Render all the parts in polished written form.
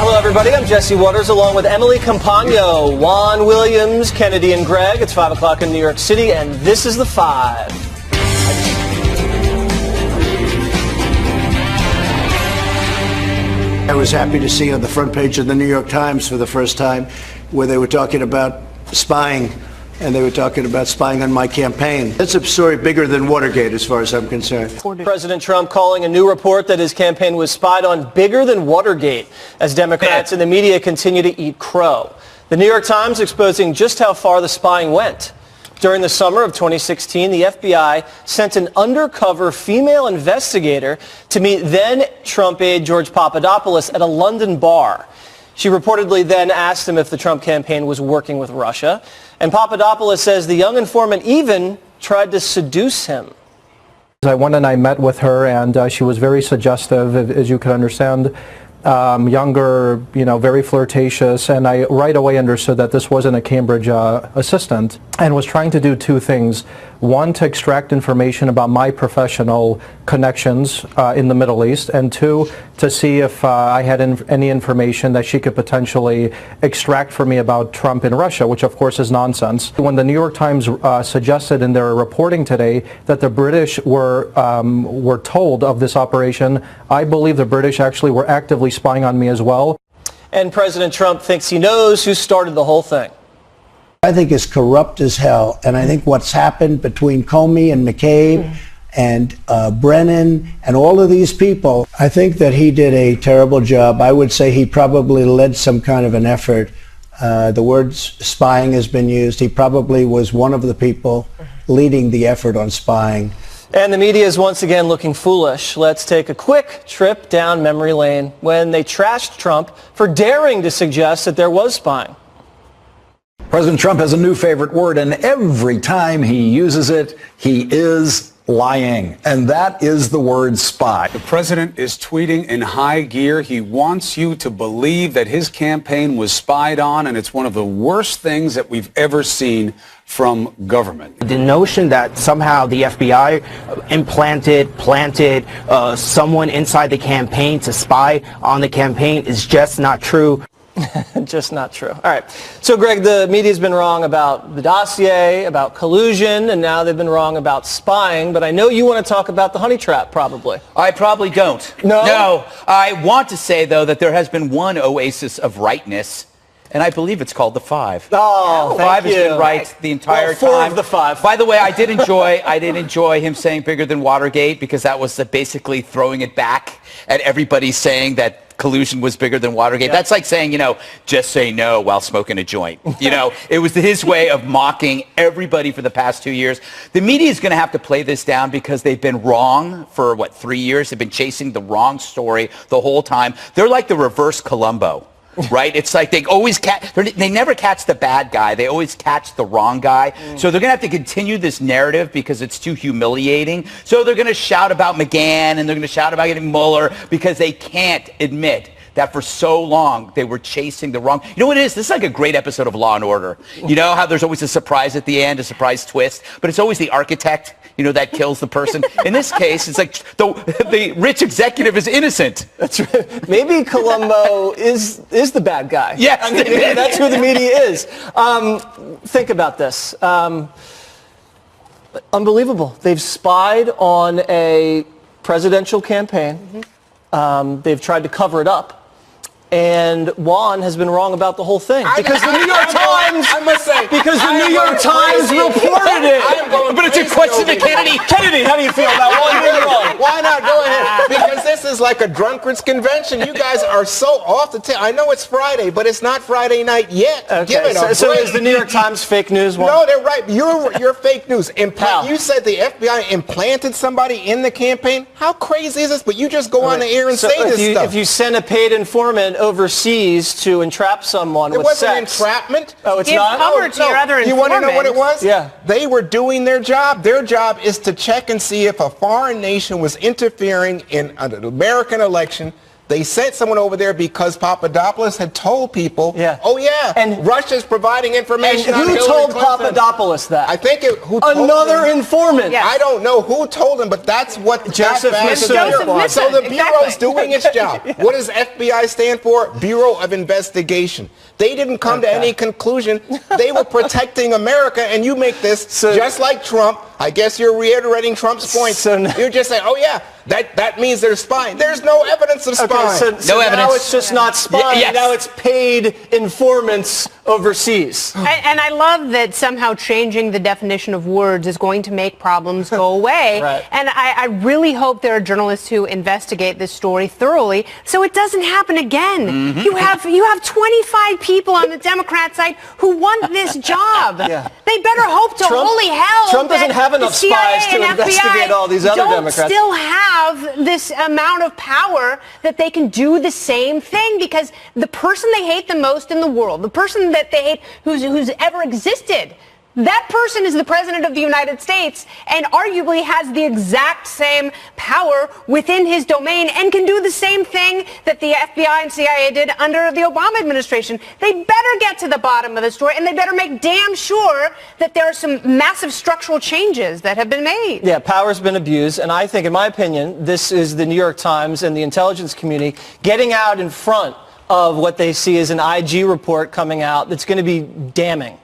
Hello, everybody. I'm Jesse Waters, along with Emily Campagno, Juan Williams, Kennedy, and Greg. It's 5 o'clock in New York City, and this is The Five. I was happy to see on the front page of the New York Times for the first time where they were talking about spying, and they were talking about spying on my campaign. That's a story bigger than Watergate as far as I'm concerned. President Trump calling a new report that his campaign was spied on bigger than Watergate as Democrats and the media continue to eat crow. The New York Times exposing just how far the spying went. During the summer of 2016, the FBI sent an undercover female investigator to meet then Trump aide George Papadopoulos at a London bar. She reportedly then asked him if the Trump campaign was working with Russia. And Papadopoulos says the young informant even tried to seduce him. I went and I met with her, and she was very suggestive, as you can understand. Younger, very flirtatious, and I right away understood that this wasn't a Cambridge assistant, and was trying to do two things. One, to extract information about my professional connections in the Middle East, and two, to see if I had any information that she could potentially extract for me about Trump in Russia, which of course is nonsense. When the New York Times suggested in their reporting today that the British were told of this operation, I believe the British actually were actively spying on me as well. And President Trump thinks he knows who started the whole thing. I think it's corrupt as hell, and I think what's happened between Comey and McCabe and Brennan and all of these people, I think that he did a terrible job. I would say he probably led some kind of an effort. The word spying has been used. He probably was one of the people leading the effort on spying. And the media is once again looking foolish. Let's take a quick trip down memory lane when they trashed Trump for daring to suggest that there was spying. President Trump has a new favorite word, and every time he uses it, he is lying. And that is the word spy. The president is tweeting in high gear. He wants you to believe that his campaign was spied on, and it's one of the worst things that we've ever seen from government. The notion that somehow the FBI planted someone inside the campaign to spy on the campaign is just not true. Just not true. All right. So, Greg, the media's been wrong about the dossier, about collusion, and now they've been wrong about spying. But I know you want to talk about the honey trap, probably. I probably don't. No? No. I want to say, though, that there has been one oasis of rightness, and I believe it's called The Five. Oh, Five has been right the entire time. Four of the five. By the way, I did enjoy him saying bigger than Watergate, because that was basically throwing it back at everybody saying that collusion was bigger than Watergate. Yeah. That's like saying, just say no while smoking a joint. It was his way of mocking everybody for the past 2 years. The media is going to have to play this down because they've been wrong for, 3 years? They've been chasing the wrong story the whole time. They're like the reverse Columbo. Right? It's like they never catch the bad guy. They always catch the wrong guy. So they're going to have to continue this narrative because it's too humiliating. So they're going to shout about McGahn, and they're going to shout about getting Mueller, because they can't admit that for so long they were chasing the wrong. You know what it is? This is like a great episode of Law and Order. You know how there's always a surprise at the end, a surprise twist, but it's always the architect, that kills the person. In this case, it's like the rich executive is innocent. That's right. Maybe Columbo is the bad guy. Yes. I mean, that's who the media is. Think about this. Unbelievable. They've spied on a presidential campaign. They've tried to cover it up. And Juan has been wrong about the whole thing. Because the New York Times, I must say, because the New York Times reported it. But it's a question to Kennedy. Kennedy, how do you feel about Juan being wrong? Why not? Go ahead. Because this is like a drunkard's convention. You guys are so off the tip. I know it's Friday, but it's not Friday night yet. Okay, Give it a so break. is the New York Times fake news? Juan? No, they're right. You're fake news. How? You said the FBI implanted somebody in the campaign. How crazy is this? But you just go on the air and say this stuff. If you send a paid informant overseas to entrap someone with sex. It wasn't entrapment. Oh, it's Give not? cover to your other You want to know what it was? Yeah. They were doing their job. Their job is to check and see if a foreign nation was interfering in an American election. They sent someone over there because Papadopoulos had told people, oh yeah, and Russia's providing information on who Hillary told Clinton. Papadopoulos that? I think who told another him? informant. I don't know who told him, but that's what Joseph Misson. So the Bureau's doing its job. What does FBI stand for? Bureau of Investigation. They didn't come to any conclusion. They were protecting America, and you make this just like Trump. I guess you're reiterating Trump's point. You're just saying, oh yeah, that means they're spying. There's no evidence of spying. So now it's just not spying. Now it's paid informants overseas. And I love that somehow changing the definition of words is going to make problems go away. Right. And I really hope there are journalists who investigate this story thoroughly so it doesn't happen again. You have 25 people on the Democrat side who want this job. They better hope to holy hell Trump doesn't have enough spies to investigate all these other Democrats. Don't still have this amount of power that they can do the same thing, because the person they hate the most in the world, the person that they hate who's ever existed, that person is the President of the United States and arguably has the exact same power within his domain and can do the same thing that the FBI and CIA did under the Obama administration. They better get to the bottom of the story, and they better make damn sure that there are some massive structural changes that have been made. Yeah, power's been abused, and I think, in my opinion, this is the New York Times and the intelligence community getting out in front of what they see as an IG report coming out that's going to be damning.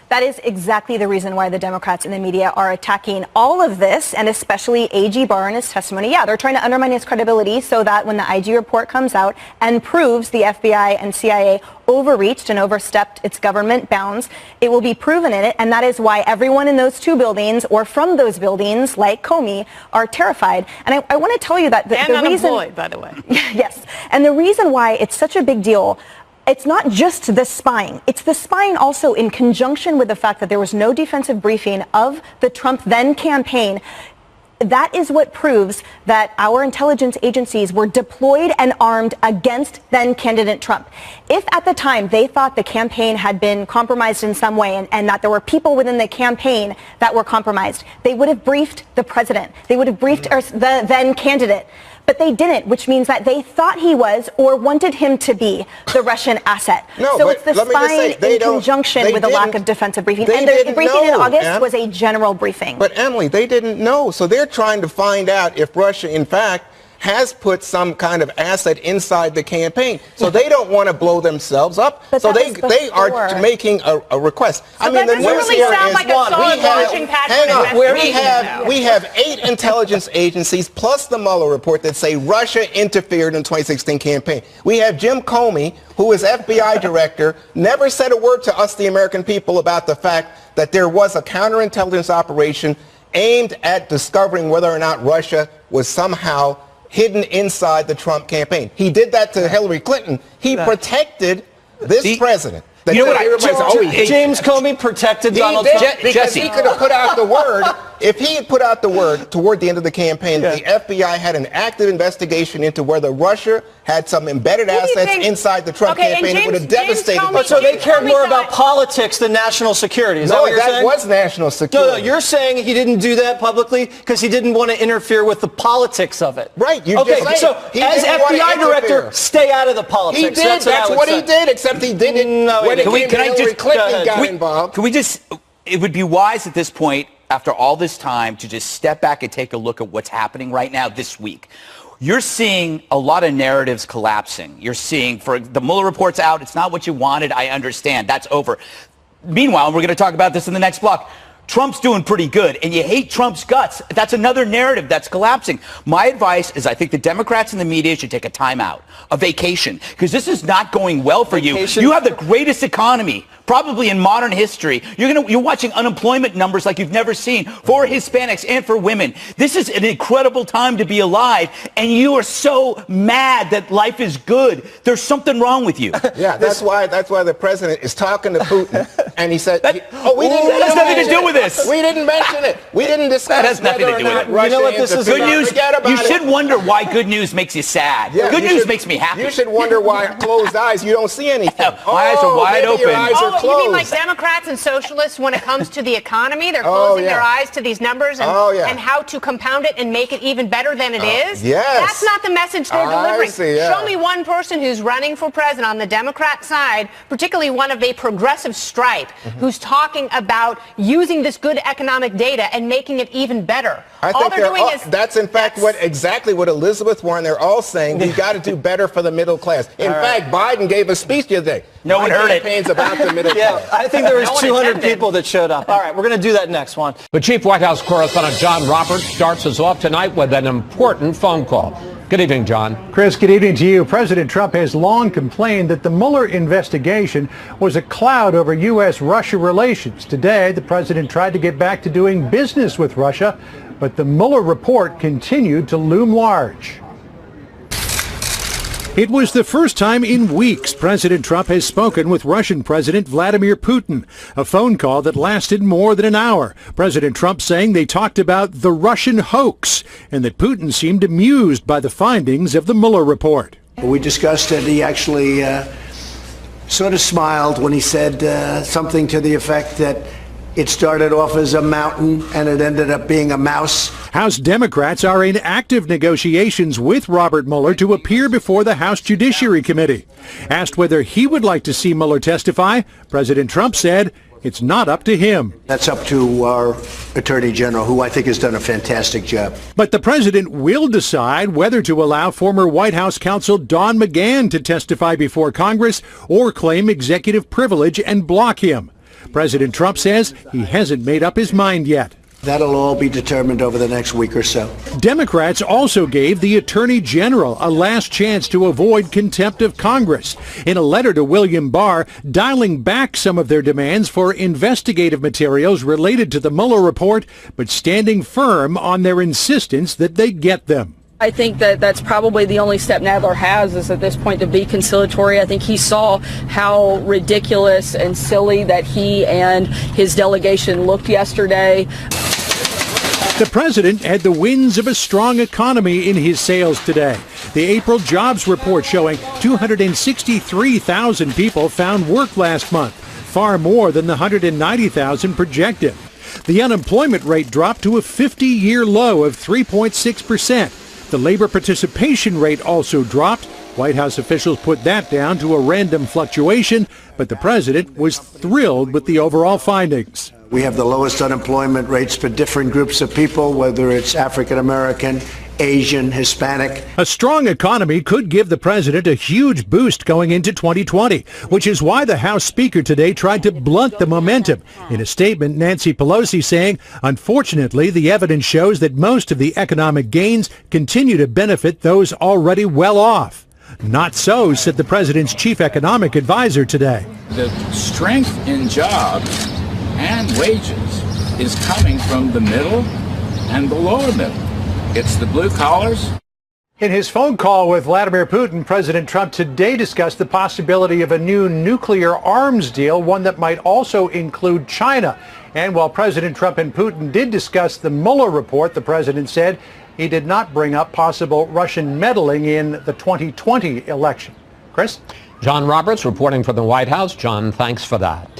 That is exactly the reason why the Democrats and the media are attacking all of this, and especially A.G. Barr and his testimony. Yeah, they're trying to undermine his credibility so that when the IG report comes out and proves the FBI and CIA overreached and overstepped its government bounds, it will be proven in it, and that is why everyone in those two buildings or from those buildings, like Comey, are terrified. And I want to tell you that the reason, unemployed, by the way. Yes, and the reason why it's such a big deal, it's not just the spying. It's the spying also in conjunction with the fact that there was no defensive briefing of the Trump then campaign. That is what proves that our intelligence agencies were deployed and armed against then candidate Trump. If at the time they thought the campaign had been compromised in some way and that there were people within the campaign that were compromised, they would have briefed the president. They would have briefed the then candidate. But they didn't, which means that they thought he was or wanted him to be the Russian asset. So it's the spying in conjunction with a lack of defensive briefing. And the briefing in August was a general briefing. But Emily, they didn't know. So they're trying to find out if Russia, in fact, has put some kind of asset inside the campaign. So they don't want to blow themselves up. But so they are making a request. So that doesn't really sound like a solid launching pad for an investigation. We have 8 intelligence agencies plus the Mueller report that say Russia interfered in the 2016 campaign. We have Jim Comey, who is FBI director, never said a word to us, the American people, about the fact that there was a counterintelligence operation aimed at discovering whether or not Russia was somehow hidden inside the Trump campaign. He did that to Hillary Clinton. He protected this president. You know what? James Comey protected Donald Trump. Because he could have put out the word. If he had put out the word toward the end of the campaign, the FBI had an active investigation into whether Russia had some embedded assets inside the Trump campaign. It would have devastated. So they cared more about politics than national security. Is that what you're saying? No, that was national security. No, you're saying he didn't do that publicly because he didn't want to interfere with the politics of it. Right. Okay, so as FBI director, stay out of the politics. He did. That's what he did, except he did it when Hillary Clinton got involved. Can we just, it would be wise at this point, after all this time, to just step back and take a look at what's happening right now this week. You're seeing a lot of narratives collapsing. You're seeing, for the Mueller report's out, it's not what you wanted, I understand, that's over. Meanwhile, we're going to talk about this in the next block, Trump's doing pretty good, and you hate Trump's guts. That's another narrative that's collapsing. My advice is I think the Democrats and the media should take a timeout, a vacation, because this is not going well for you. You have the greatest economy probably in modern history. You're watching unemployment numbers like you've never seen for Hispanics and for women. This is an incredible time to be alive, and you are so mad that life is good. There's something wrong with you. Yeah, that's why the president is talking to Putin, and he said, "Oh, we didn't." That has nothing to do with this? We didn't mention it. We didn't discuss That has nothing whether to do or with not it. Russia You know what this is interfered. Good news. Forget about You it. should wonder why good news makes you sad. Yeah, Good you news should- makes me happy. You should wonder why closed eyes you don't see anything. My eyes are wide maybe your open. eyes are Oh, you mean like closed. Democrats and socialists when it comes to the economy? They're Oh, closing yeah. their eyes to these numbers and, Oh, yeah. and how to compound it and make it even better than it is? yes. That's not the message they're I delivering. see, yeah. Show me one person who's running for president on the Democrat side, particularly one of a progressive stripe, who's talking about using this good economic data and making it even better. All they're doing is that's in fact exactly what Elizabeth Warren, they're all saying, we got to do better for the middle class. In fact, Biden gave a speech the other day. No one heard it. Campaigns about the middle Yeah, class. I think there was No one 200 attended. people that showed up. All right, we're going to do that next one. But Chief White House correspondent John Roberts starts us off tonight with an important phone call. Good evening, John. Chris, good evening to you. President Trump has long complained that the Mueller investigation was a cloud over U.S.-Russia relations. Today, the president tried to get back to doing business with Russia, but the Mueller report continued to loom large. It was the first time in weeks President Trump has spoken with Russian President Vladimir Putin, a phone call that lasted more than an hour. President Trump saying they talked about the Russian hoax and that Putin seemed amused by the findings of the Mueller report. We discussed it. He actually sort of smiled when he said something to the effect that it started off as a mountain and it ended up being a mouse. House Democrats are in active negotiations with Robert Mueller to appear before the House Judiciary Committee. Asked whether he would like to see Mueller testify, President Trump said it's not up to him. That's up to our Attorney General, who I think has done a fantastic job. But the president will decide whether to allow former White House counsel Don McGahn to testify before Congress or claim executive privilege and block him. President Trump says he hasn't made up his mind yet. That'll all be determined over the next week or so. Democrats also gave the Attorney General a last chance to avoid contempt of Congress in a letter to William Barr, dialing back some of their demands for investigative materials related to the Mueller report, but standing firm on their insistence that they get them. I think that that's probably the only step Nadler has is at this point to be conciliatory. I think he saw how ridiculous and silly that he and his delegation looked yesterday. The president had the winds of a strong economy in his sails today. The April jobs report showing 263,000 people found work last month, far more than the 190,000 projected. The unemployment rate dropped to a 50-year low of 3.6%. The labor participation rate also dropped. White House officials put that down to a random fluctuation, but the president was thrilled with the overall findings. We have the lowest unemployment rates for different groups of people, whether it's African American, Asian, Hispanic. A strong economy could give the president a huge boost going into 2020, which is why the House Speaker today tried to blunt the momentum. In a statement, Nancy Pelosi saying, unfortunately, the evidence shows that most of the economic gains continue to benefit those already well off. Not so, said the president's chief economic advisor today. The strength in jobs and wages is coming from the middle and the lower middle. It's the blue collars. In his phone call with Vladimir Putin, President Trump today discussed the possibility of a new nuclear arms deal, one that might also include China. And while President Trump and Putin did discuss the Mueller report, the president said he did not bring up possible Russian meddling in the 2020 election. Chris? John Roberts reporting from the White House. John, thanks for that.